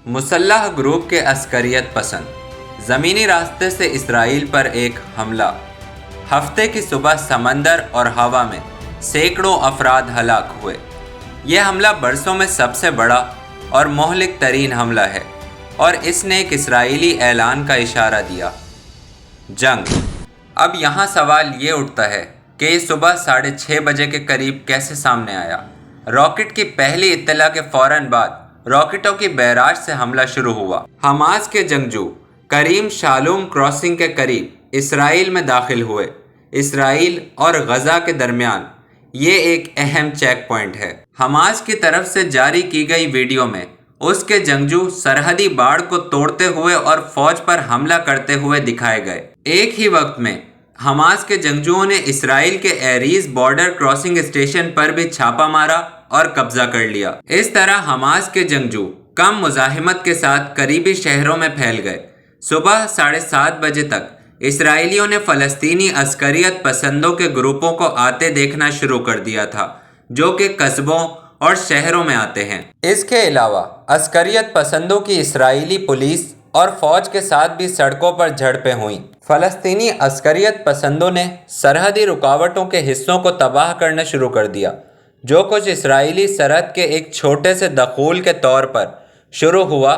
مسلح گروپ کے عسکریت پسند زمینی راستے سے اسرائیل پر ایک حملہ۔ ہفتے کی صبح سمندر اور ہوا میں سینکڑوں افراد ہلاک ہوئے۔ یہ حملہ برسوں میں سب سے بڑا اور مہلک ترین حملہ ہے اور اس نے ایک اسرائیلی اعلان کا اشارہ دیا: جنگ۔ اب یہاں سوال یہ اٹھتا ہے کہ یہ صبح 6:30 بجے کے قریب کیسے سامنے آیا؟ راکٹ کی پہلی اطلاع کے فوراً بعد راکٹوں کی بیراج سے حملہ شروع ہوا۔ حماس کے جنگجو کریم شالوم کراسنگ کے قریب اسرائیل میں داخل ہوئے۔ اسرائیل اور غزہ کے درمیان یہ ایک اہم چیک پوائنٹ ہے۔ حماس کی طرف سے جاری کی گئی ویڈیو میں اس کے جنگجو سرحدی باڑ کو توڑتے ہوئے اور فوج پر حملہ کرتے ہوئے دکھائے گئے۔ ایک ہی وقت میں حماس کے جنگجوؤں نے اسرائیل کے ایریز بارڈر کراسنگ اسٹیشن پر بھی چھاپا مارا اور قبضہ کر لیا۔ اس طرح حماس کے جنگجو کم مزاحمت کے ساتھ قریبی شہروں میں پھیل گئے۔ صبح 7:30 بجے تک اسرائیلیوں نے فلسطینی عسکریت پسندوں کے گروپوں کو آتے دیکھنا شروع کر دیا تھا، جو کہ قصبوں اور شہروں میں آتے ہیں۔ اس کے علاوہ عسکریت پسندوں کی اسرائیلی پولیس اور فوج کے ساتھ بھی سڑکوں پر جھڑپیں ہوئیں۔ فلسطینی عسکریت پسندوں نے سرحدی رکاوٹوں کے حصوں کو تباہ کرنا شروع کر دیا۔ جو کچھ اسرائیلی سرحد کے ایک چھوٹے سے دخول کے طور پر شروع ہوا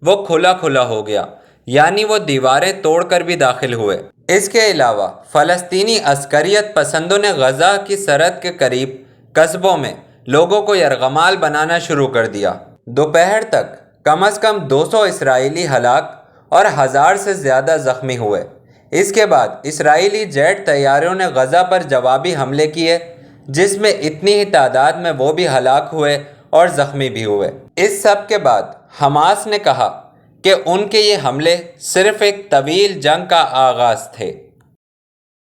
وہ کھلا ہو گیا، یعنی وہ دیواریں توڑ کر بھی داخل ہوئے۔ اس کے علاوہ فلسطینی عسکریت پسندوں نے غزہ کی سرحد کے قریب قصبوں میں لوگوں کو یرغمال بنانا شروع کر دیا۔ دوپہر تک کم از کم 200 اسرائیلی ہلاک اور 1000 سے زیادہ زخمی ہوئے۔ اس کے بعد اسرائیلی جیٹ طیاروں نے غزہ پر جوابی حملے کیے، جس میں اتنی ہی تعداد میں وہ بھی ہلاک ہوئے اور زخمی بھی ہوئے۔ اس سب کے بعد حماس نے کہا کہ ان کے یہ حملے صرف ایک طویل جنگ کا آغاز تھے۔